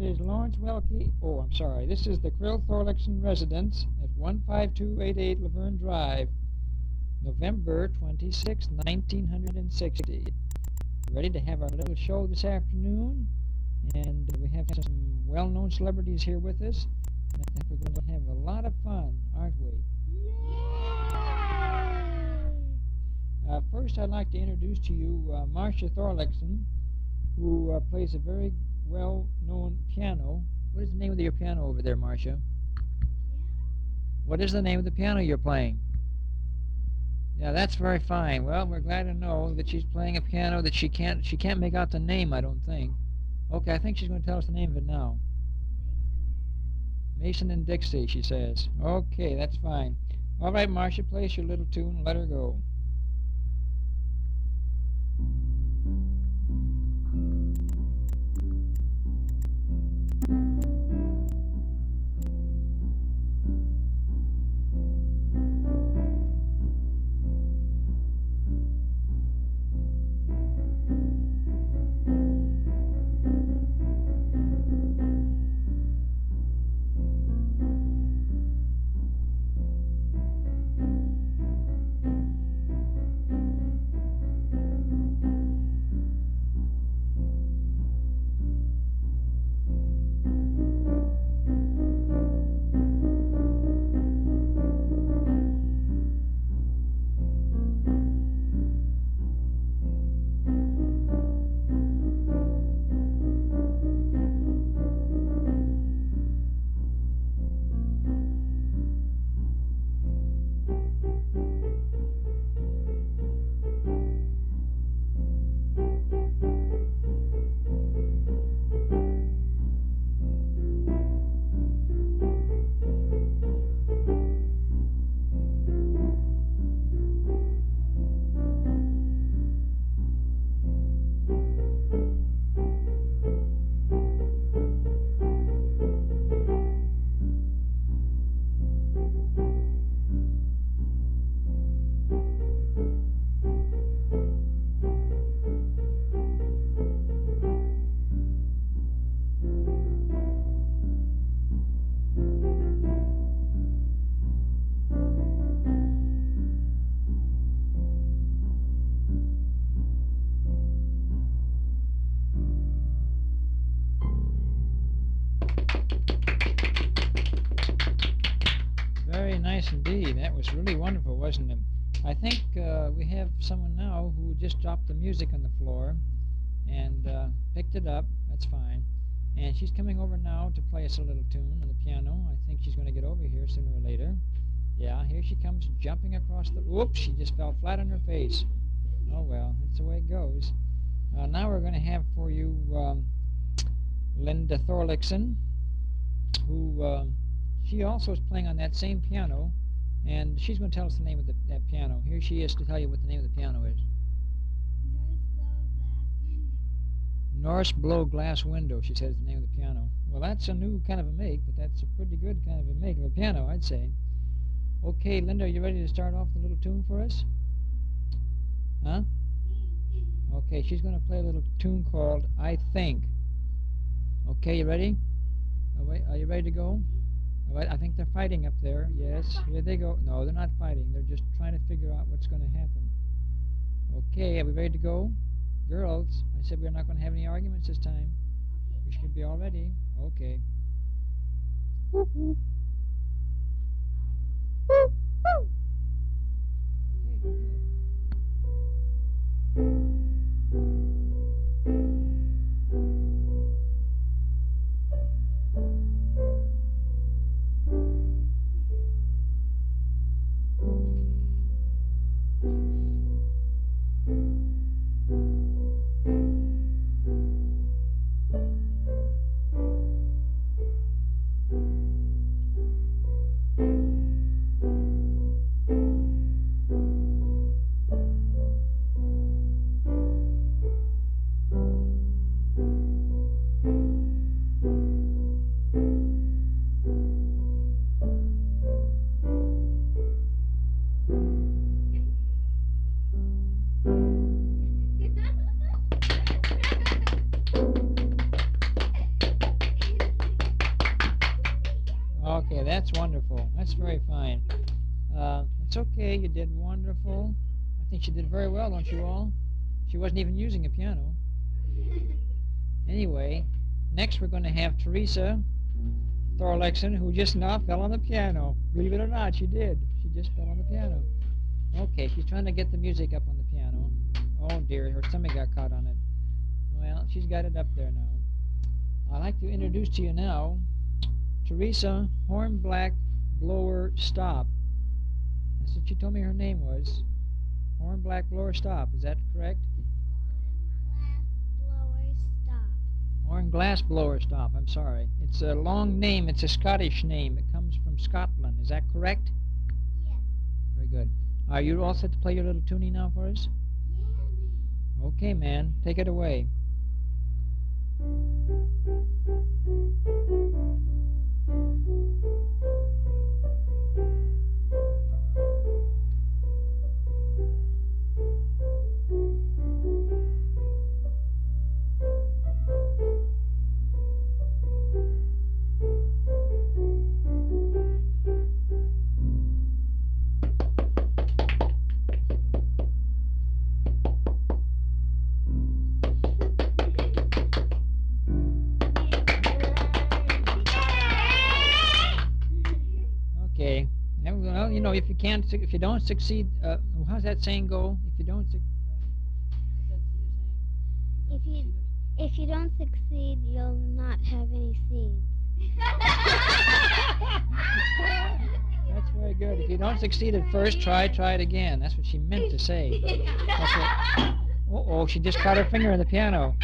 is Lawrence Welke. Oh, I'm sorry. This is the Kryl Thorlakson residence at 15288 Laverne Drive, November 26, 1960. Ready to have our little show this afternoon, and we have some well-known celebrities here with us, and I think we're going to have a lot of fun, aren't we? First, I'd like to introduce to you Marsha Thorlakson, who plays a very well-known piano. What is the name of your piano over there, Marsha? What is the name of the piano you're playing? Yeah, that's very fine. Well, we're glad to know that she's playing a piano that she can't make out the name, I don't think. Okay, I think she's going to tell us the name of it now. Mason and Dixie, she says. Okay, that's fine. All right, Marsha, play us your little tune and let her go. Very nice indeed. That was really wonderful, wasn't it? I think we have someone now who just dropped the music on the floor and picked it up. That's fine. And she's coming over now to play us a little tune on the piano. I think she's going to get over here sooner or later. Yeah, here she comes jumping across the... Whoops, she just fell flat on her face. Oh, well, that's the way it goes. Now we're going to have for you Linda Thorlakson, who... she also is playing on that same piano, and she's going to tell us the name of that piano. Here she is to tell you what the name of the piano is. Norse Blow Glass Window, she says the name of the piano. Well, that's a new kind of a make, but that's a pretty good kind of a make of a piano, I'd say. Okay, Linda, are you ready to start off the little tune for us? Huh? Okay, she's going to play a little tune called I Think. Okay, you ready? Are you ready to go? All right, I think they're fighting up there. Yes, here they go. No, they're not fighting. They're just trying to figure out what's going to happen. Okay, are we ready to go? Girls, I said we're not going to have any arguments this time. We should be all ready. Okay. Whoop, whoop. Whoop, whoop. Okay, go ahead. Okay, that's wonderful. That's very fine. It's okay. You did wonderful. I think she did very well, don't you all? She wasn't even using a piano. Anyway, next we're going to have Teresa Thorlakson, who just now fell on the piano. Believe it or not, she did. She just fell on the piano. Okay, she's trying to get the music up on the piano. Oh dear, her stomach got caught on it. Well, she's got it up there now. I'd like to introduce to you now Teresa Hornblack Blower Stop. That's what she told me her name was. Hornblack Blower Stop. Is that correct? Horn Glass Blower Stop. I'm sorry. It's a long name. It's a Scottish name. It comes from Scotland. Is that correct? Yes. Very good. Are you all set to play your little tuning now for us? Yeah. Okay, man. Take it away. Okay. And, well, you know, if you don't succeed, how's that saying go? If you don't succeed, If you don't succeed, you'll not have any seeds. That's very good. If you don't succeed at first, try it again. That's what she meant to say. Uh-oh, she just caught her finger on the piano.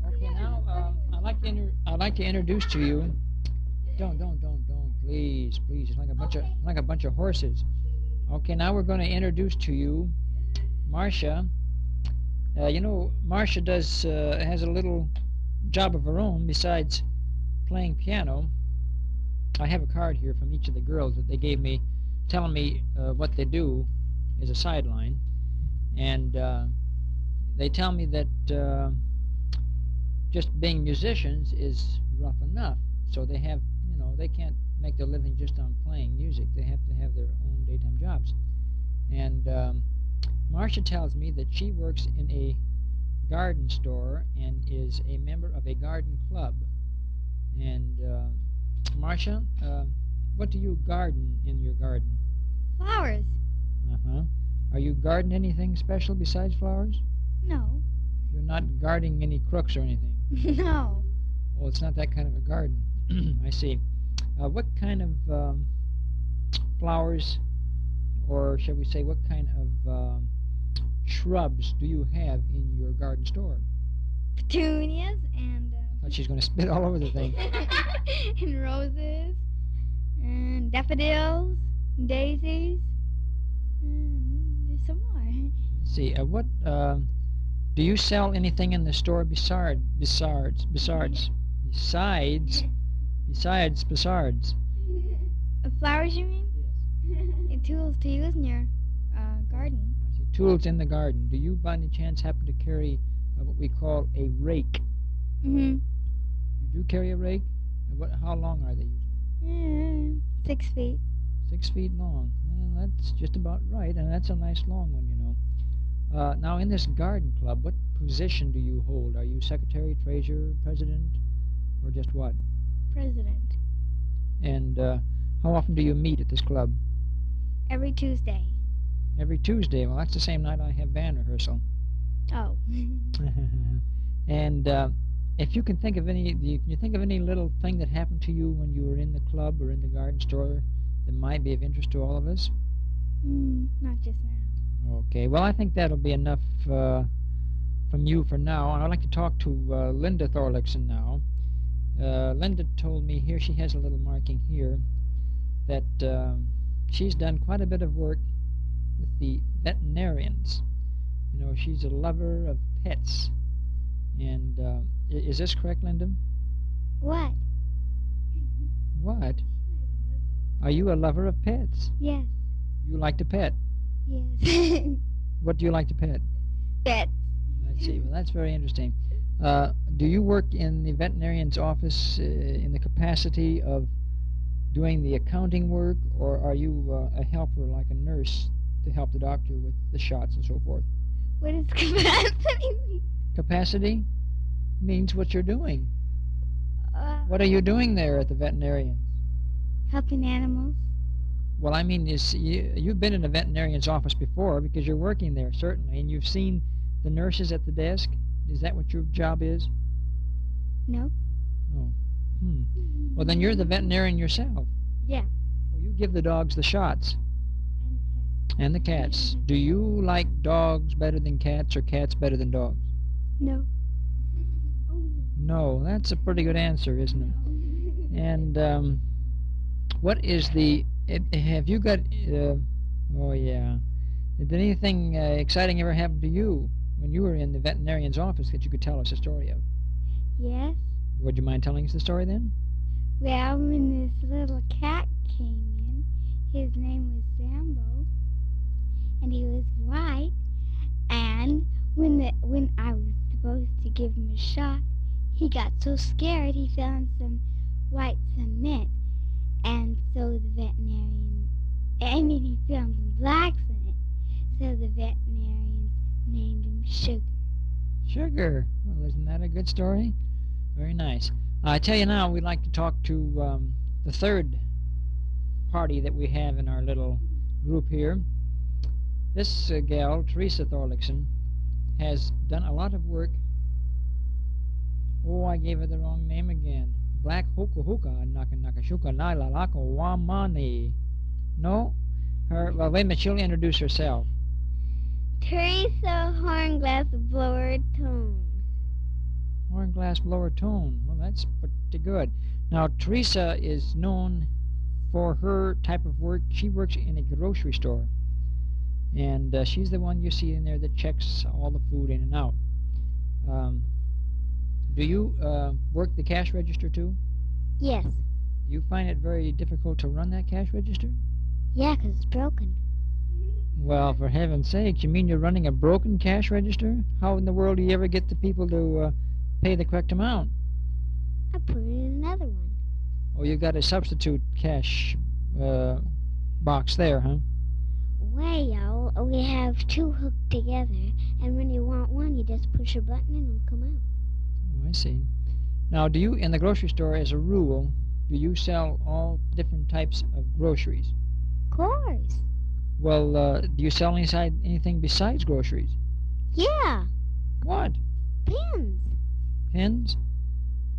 Okay, now I'd like to introduce to you. Don't, please. It's like a bunch of horses. Okay, now we're going to introduce to you Marsha. You know, Marsha has a little job of her own besides playing piano. I have a card here from each of the girls that they gave me, telling me what they do as a sideline, and they tell me that just being musicians is rough enough. So they have, you know, they can't make their living just on playing music. They have to have their own daytime jobs. And Marsha tells me that she works in a garden store and is a member of a garden club. And Marsha, what do you garden in your garden? Flowers. Uh-huh. Are you gardening anything special besides flowers? No. You're not gardening any crooks or anything? No. Oh, it's not that kind of a garden. I see. What kind of flowers, or shall we say, what kind of shrubs do you have in your garden store? Petunias and... I thought she was going to spit all over the thing. and roses and daffodils and daisies and there's some more. Let's see. What do you sell anything in the store besides Flowers, you mean? Yes. And tools to use in your garden. I see. Tools in the garden. Do you by any chance happen to carry what we call a rake? Mm-hmm. You do carry a rake? How long are they usually? 6 feet. 6 feet long. Well, that's just about right, and that's a nice long one, you know. Now, in this garden club, what position do you hold? Are you secretary, treasurer, president, or just what? President. And how often do you meet at this club? Every Tuesday. Every Tuesday. Well, that's the same night I have band rehearsal. Oh. And if you can think of any, can you think of any little thing that happened to you when you were in the club or in the garden store that might be of interest to all of us? Not just now. Okay, well, I think that'll be enough from you for now. And I'd like to talk to Linda Thorlakson now. Linda told me here, she has a little marking here, that she's done quite a bit of work with the veterinarians. You know, she's a lover of pets. And is this correct, Linda? What? What? Are you a lover of pets? Yes. You like to pet? Yes. What do you like to pet? Pets. I see. Well, that's very interesting. Do you work in the veterinarian's office in the capacity of doing the accounting work, or are you a helper like a nurse to help the doctor with the shots and so forth? What does capacity mean? Capacity means what you're doing. What are Uh, you doing there at the veterinarian? Helping animals. Well, I mean, you've been in a veterinarian's office before because you're working there, certainly, and you've seen the nurses at the desk. Is that what your job is? No. Oh. Well, then you're the veterinarian yourself. Yeah. Well, you give the dogs the shots and the cats. Do you like dogs better than cats or cats better than dogs? No. No, that's a pretty good answer, isn't it? And what is have you got, oh yeah, did anything exciting ever happen to you when you were in the veterinarian's office that you could tell us a story of? Yes. Would you mind telling us the story then? Well, when this little cat came in, his name was Sambo, and he was white. And when I was supposed to give him a shot, he got so scared he found some white cement, and so the veterinarian, he found some black cement, so the veterinarian named him Sugar. Sugar. Well, isn't that a good story? Very nice. I tell you now, we'd like to talk to the third party that we have in our little group here. This gal, Teresa Thorlakson, has done a lot of work. Oh, I gave her the wrong name again. Black Hoka Hoka Naka Naka Shuka Naila Laka Wamani. No? Well, wait a minute, she'll introduce herself. Teresa Hornglass Blower Tone. Horn glass blower tone. Well, that's pretty good. Now, Teresa is known for her type of work. She works in a grocery store. And she's the one you see in there that checks all the food in and out. Do you work the cash register too? Yes. Do you find it very difficult to run that cash register? Yeah, 'cause it's broken. Well, for heaven's sakes, you mean you're running a broken cash register? How in the world do you ever get the people to pay the correct amount? I put it in another one. Oh, you got a substitute cash box there, huh? Well, we have two hooked together, and when you want one, you just push a button and it'll come out. Oh, I see. Now, do you, in the grocery store, as a rule, do you sell all different types of groceries? Of course. Well, do you sell anything besides groceries? Yeah. What? Pins. Pens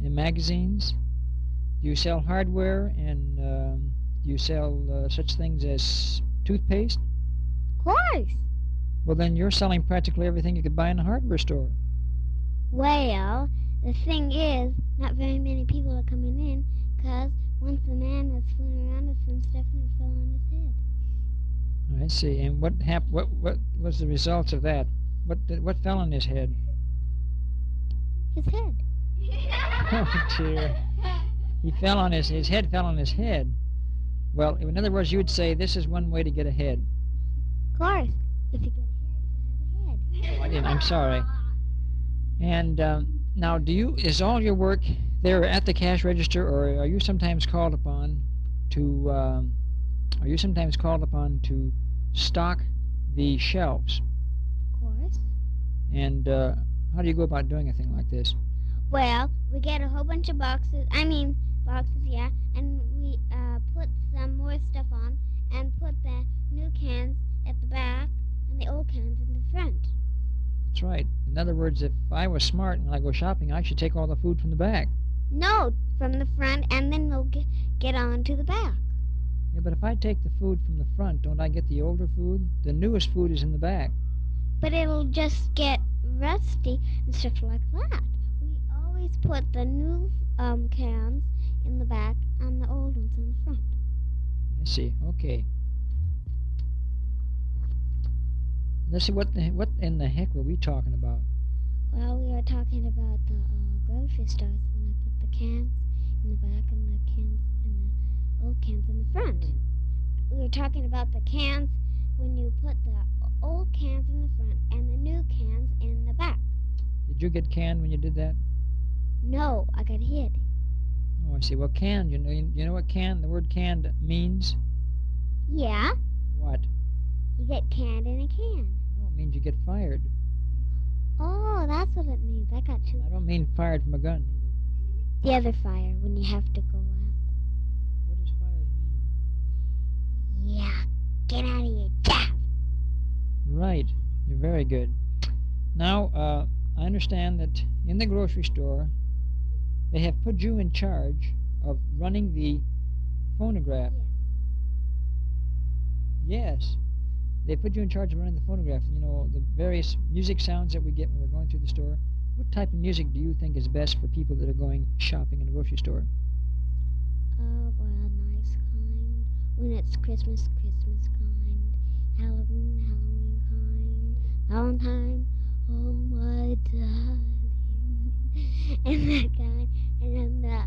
and magazines? Do you sell hardware, and do you sell such things as toothpaste? Of course. Well, then you're selling practically everything you could buy in a hardware store. Well, the thing is, not very many people are coming in, 'cause once the man was fooling around with some stuff and it fell on his head. I see. And what happened? What was the result of that? What fell on his head? His head. Oh dear. His head fell on his head. Well, in other words, you would say this is one way to get ahead. Of course. If you get a head, you have a head. Oh, I didn't. I'm sorry. And now, is all your work there at the cash register, or are you sometimes called upon to stock the shelves? Of course. And how do you go about doing a thing like this? Well, we get a whole bunch of boxes, yeah, and we put some more stuff on and put the new cans at the back and the old cans in the front. That's right. In other words, if I was smart and when I go shopping, I should take all the food from the back. No, from the front, and then we'll get on to the back. Yeah, but if I take the food from the front, don't I get the older food? The newest food is in the back. But it'll just get rusty and stuff like that. We always put the new cans in the back and the old ones in the front. I see. Okay. Let's see, what in the heck were we talking about? Well, we were talking about the grocery stores when I put the cans in the back and the cans and the old cans in the front. We were talking about the cans when you put the old cans in the front and the new cans in the back. Did you get canned when you did that? No, I got hit. Oh, I see. Well, canned, you know what the word canned means? Yeah, What? you get canned in a can. No, it means you get fired. Oh, that's what it means. I got you. I don't mean fired from a gun either. The other fire, when you have to go out. What does fired mean? Yeah, get out of your job. Right. You're very good. Now, I understand that in the grocery store, they have put you in charge of running the phonograph. Yes. They put you in charge of running the phonograph. You know, the various music sounds that we get when we're going through the store. What type of music do you think is best for people that are going shopping in a grocery store? Well, nice kind. When it's Christmas, Christmas kind. Halloween, Halloween kind. Valentine, oh my darling. And that kind. And then the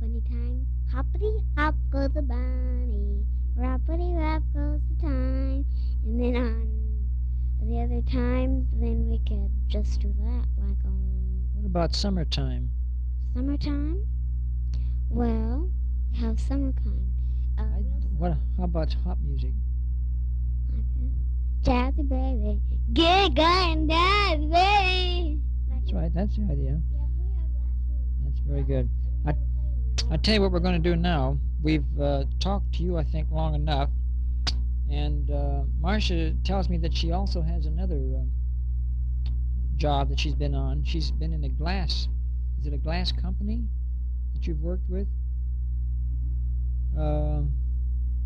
funny time. Hoppity hop goes the bunny. Rappity rap goes the time. And then on the other times, then we could just do that, like on What about summertime? summertime. Well, we have summer kind. How about hot music? Jazzy baby, get going, jazzy baby. That's right. That's the idea. Yeah, we have that too. That's very good. I tell you what we're going to do now. We've talked to you, I think, long enough. And Marsha tells me that she also has another job that she's been on. She's been in a glass. Is it a glass company that you've worked with? Or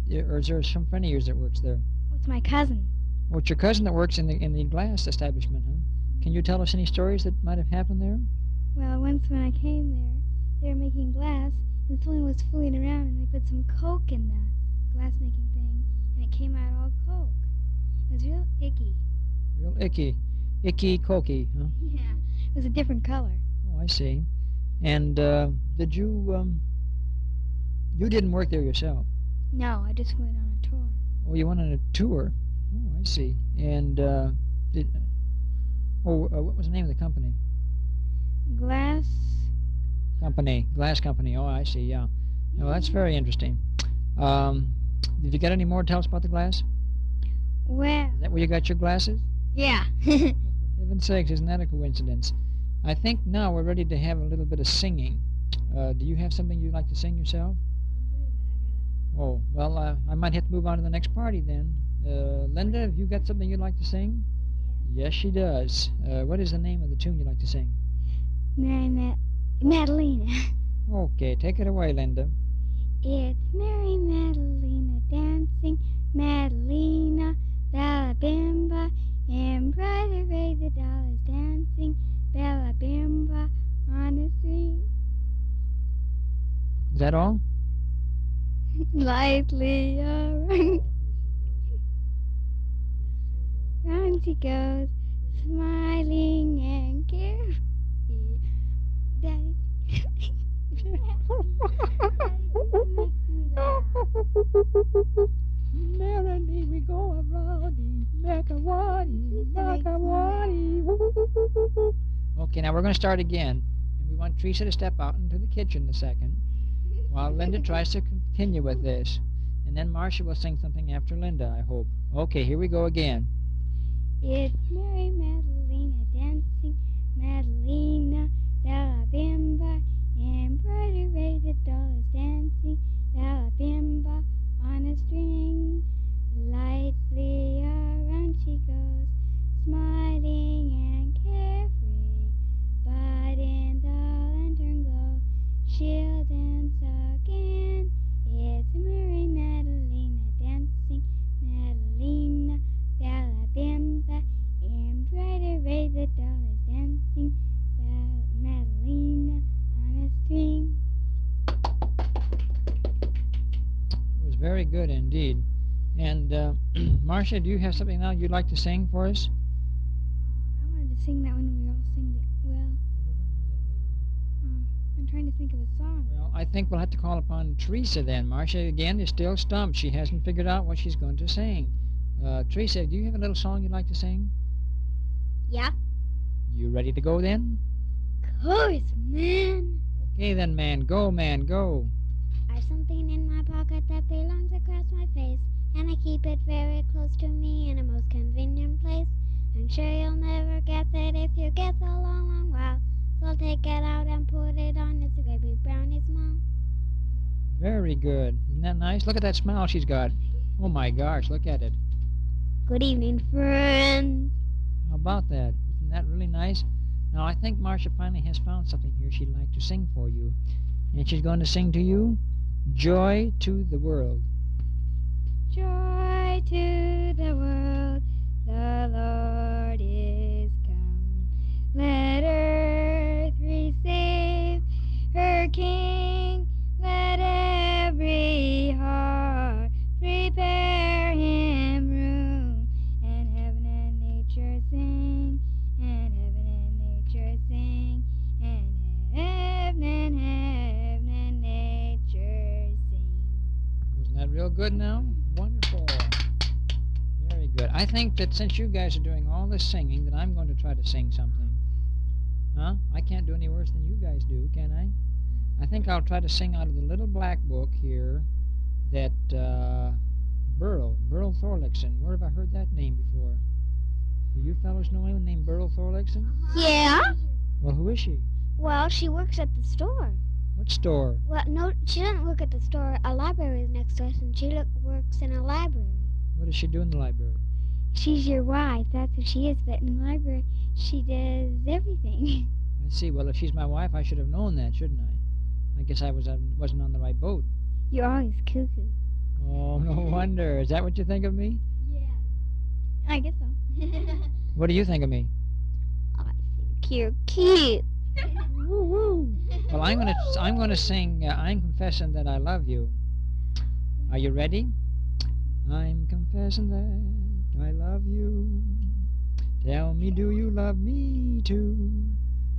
is there some friend of yours that works there? It's my cousin. Oh, it's your cousin that works in the glass establishment, huh? Can you tell us any stories that might have happened there? Well, once when I came there, they were making glass, and someone was fooling around, and they put some Coke in the glass making thing, and it came out all Coke. It was real icky. Real icky. Icky cokey, huh? Yeah, it was a different color. Oh, I see. And did you, you didn't work there yourself? No, I just went on a tour. Oh, you went on a tour. Oh, I see. And what was the name of the company? Glass. Glass company. Oh, I see. Yeah. No, that's very interesting. Did you get any more to tell us about the glass? Well. Is that where you got your glasses? Yeah. For heaven's sakes, isn't that a coincidence? I think now we're ready to have a little bit of singing. Do you have something you'd like to sing yourself? Oh, well, I might have to move on to the next party then. Linda, have you got something you'd like to sing? Yes, she does. What is the name of the tune you'd like to sing? Mary Madalena. Okay, take it away, Linda. It's Mary Madalena dancing, Madalena, Bella Bimba, embroidery the dollars dancing, Bella Bimba on the street. Is that all? Lightly round she goes, smiling and carefree. Daddy. Merrily we go around, Macawadi. Okay, now we're going to start again. And we want Teresa to step out into the kitchen a second while Linda tries to continue with this. And then Marsha will sing something after Linda, I hope. Okay, here we go again. It's Mary Madalena dancing, Madalena, Bella Bimba, embroidery the dollars dancing, Bella Bimba on a string. Lightly around she goes, smiling and carefree. But in the lantern glow, she'll dance again. It's Mary Madalena dancing, Madalena, Bella Bimba, embroidery the dollars dancing, Madalena on a string. It was very good indeed. And Marsha, do you have something now you'd like to sing for us? I wanted to sing that one. We all sing it well. We're going to do that later on. I'm trying to think of a song. Well, I think we'll have to call upon Teresa then. Marsha, again, is still stumped. She hasn't figured out what she's going to sing. Teresa, do you have a little song you'd like to sing? Yeah. You ready to go then? Of course, man. Okay then, man, go. I've something in my pocket that belongs across my face, and I keep it very close to me in a most convenient place. I'm sure you'll never guess it if you guess a long, long while. So I'll take it out and put it on this great big brownie smile. Very good. Isn't that nice? Look at that smile she's got. Oh my gosh, look at it. Good evening, friends. How about that? Isn't that really nice? Now, I think Marsha finally has found something here she'd like to sing for you. And she's going to sing to you, Joy to the World. Joy to the world, the Lord is come. Let earth receive her King. Let every heart prepare him room. And heaven and nature sing, and heaven and nature sing, and heaven and nature sing. Wasn't that real good now? Wonderful. Very good. I think that since you guys are doing all this singing, that I'm going to try to sing something. Huh? I can't do any worse than you guys do, can I? I think I'll try to sing out of the little black book here that Kryl Thorlakson. Where have I heard that name before? Do you fellows know anyone named Kryl Thorlakson? Yeah? Well, who is she? Well, she works at the store. What store? Well, no, she doesn't work at the store. A library is next to us, and she works in a library. What does she do in the library? She's your wife. That's what she is. But in the library, she does everything. I see. Well, if she's my wife, I should have known that, shouldn't I? I guess I wasn't on the right boat. You're always cuckoo. Oh, no wonder. Is that what you think of me? Yeah. I guess so. What do you think of me? I think you're cute. Woo-woo. Well, I'm gonna sing. I'm confessing that I love you. Are you ready? I'm confessing that I love you. Tell me, do you love me too?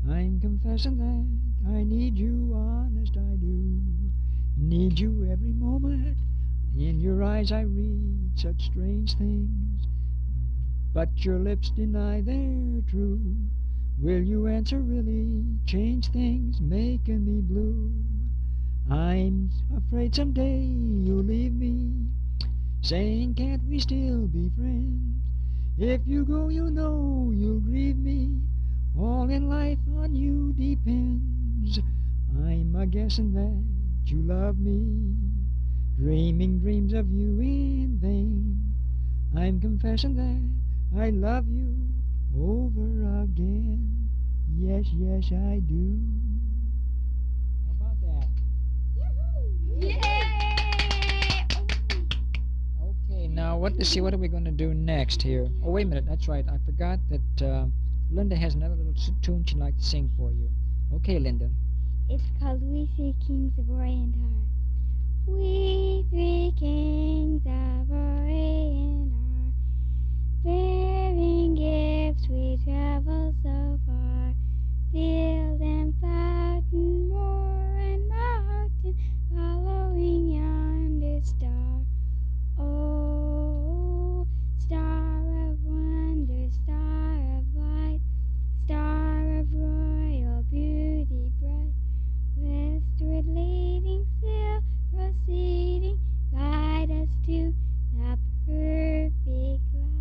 I'm confessing that I need you, honest I do. Need you every moment. In your eyes I read such strange things, but your lips deny they're true. Will you answer really? Change things, making me blue. I'm afraid someday you'll leave me, saying can't we still be friends? If you go, you know you'll grieve me. All in life on you depends. I'm a-guessing that you love me, dreaming dreams of you in vain. I'm confessing that I love you over again. Yes, yes, I do. How about that? Yay! Okay, now let's see, what are we going to do next here? Oh, wait a minute, that's right. I forgot that Linda has another little tune she'd like to sing for you. Okay, Linda. It's called We Three Kings of Orient Are. We three kings of Orient are, bearing gifts we travel so far, field and fountain, moor and mountain, following yonder star. Oh, star of wonder, star of light, star of royal beauty bright, westward leading, still proceeding, guide us to the perfect light.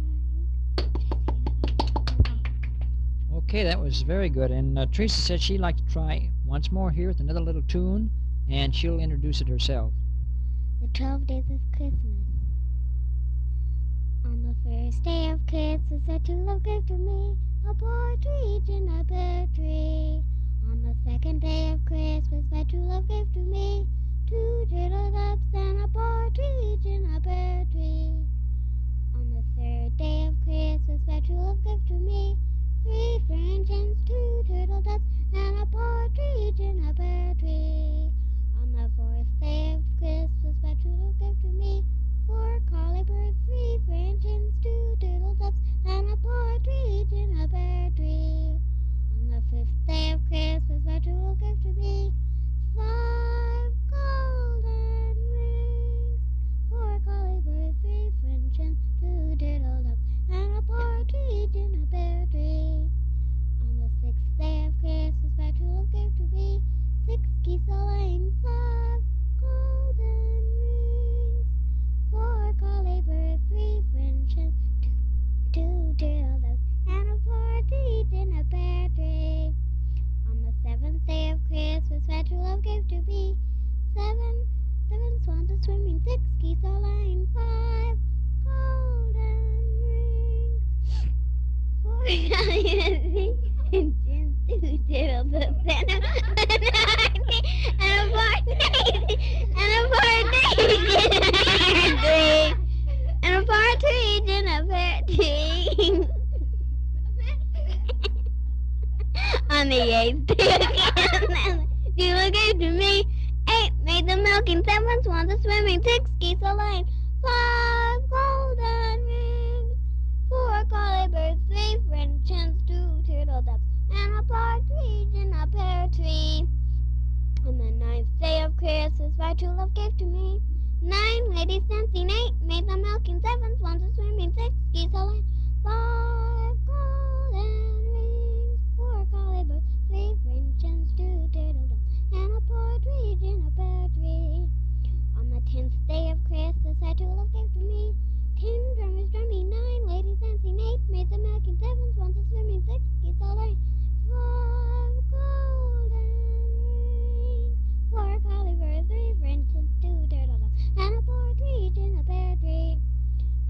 Okay, that was very good. And Teresa said she'd like to try once more here with another little tune, and she'll introduce it herself. The 12 days of Christmas. On the first day of Christmas, a true love gave to me a partridge in a pear tree. On the second day of Christmas, my true love gave to me 2 turtle doves and a partridge in a pear tree. On the third day of Christmas, my true love gave to me 3 French hens, 2 turtle doves, and a partridge in a pear tree. On the fourth day of Christmas, my true love gave to me 4 collie birds, 3 French hens, 2 turtle doves, and a partridge in a pear tree. On the fifth day of Christmas, my true love gave to me 5 laying 5 golden rings. 4 collie birds, 3 French hens, 2 turtle doves, and a partridge in a pear tree. On the 7th day of Christmas, my true love gave to me 7 swans a swimming, 6 geese a laying, 5 golden rings. 4 collie and 2 turtle doves, and a partridge in a pear tree. And a partridge in a pear tree. On the 8th day again, Sheila gave to me 8 made the milking, 7 swans a swimming, 6 geese a laying, 5 golden rings, 4 collie birds, 3 French hens, 2 turtle doves, and a partridge in a pear tree. On the 9th day of Christmas, my true love gave to me 9 ladies dancing, 8 made the milking, 7 swans a swimming, 6 geese a laying, 5 golden rings, 4 collie birds, 3 French hens, 2 turtle doves, and a partridge in a pear tree. On the 10th day of Christmas, my true love gave to me 10 drummers drumming, 9 ladies dancing, 8 maids a milking, 7 swans a swimming, 6 geese a laying, 5 golden rings, 4 collie birds, 3 French hens, 2 turtle doves, and a partridge in a pear tree.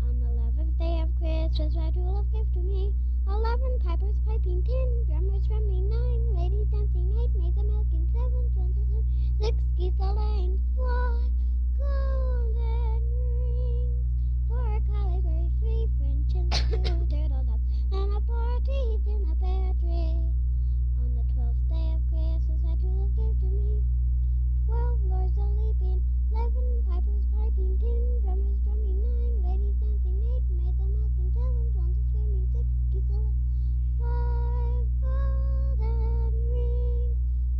On the 11th day of Christmas, my true love gave to me 11 pipers piping, 10 drummers drumming, 9 ladies dancing, 8 maids a milking, 7 swans a swimming, 6 geese a laying, 5 golden rings, 4 collie birds, 3 French hens, 2 turtle doves, and a partridge in a pear tree. On the 12th day of Christmas, my true love gave to me 12 lords a leaping, 11 pipers piping, 10 drummers drumming, 9 ladies dancing, 8 maids a milking, 7 swans a swimming, 6 geese a laying, 5 golden rings,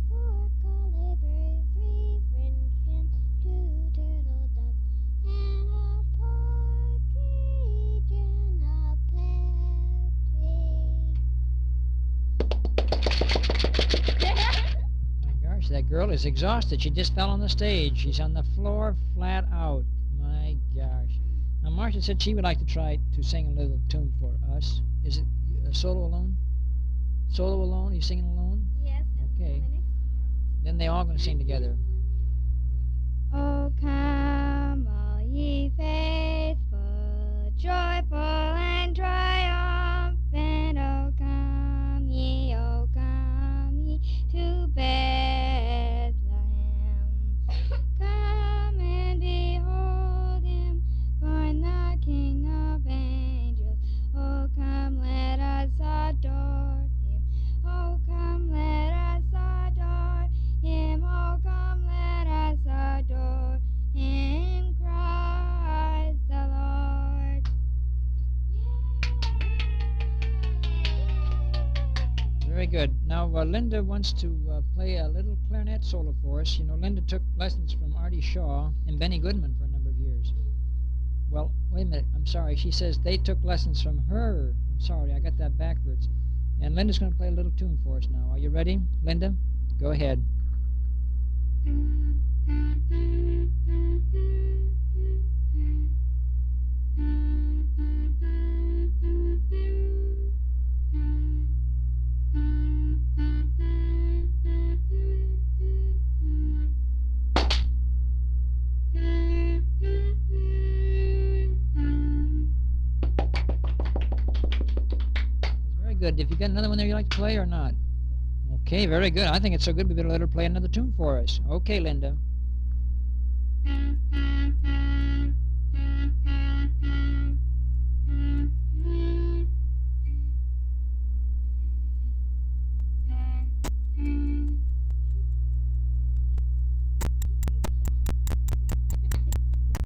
4 collie birds, 3 French hens, 2 turtle doves, and a partridge in a pear tree. My gosh, that girl is exhausted. She just fell on the stage. She's on the floor flat out. My gosh. Now, Marsha said she would like to try to sing a little tune for us. Is it a solo alone? Solo alone? Are you singing alone? Yes. Okay. Then they all going to sing together. Oh, come, all ye faithful, joyful and triumphant. Oh, come ye to Bethlehem. Come and behold him, born the King of angels. Oh, come, let us adore him. Oh, come, let us adore him. Oh, come, let us adore him, Christ the Lord. Very good. Now, Linda wants to play a little clarinet solo for us. You know, Linda took lessons from Artie Shaw and Benny Goodman for a number of years. Well, wait a minute. I'm sorry. She says they took lessons from her. I'm sorry. I got that backwards. And Linda's going to play a little tune for us now. Are you ready, Linda? Go ahead. Very good. Have you got another one there you'd like to play or not? Okay, very good. I think it's so good we better let her play another tune for us. Okay, Linda.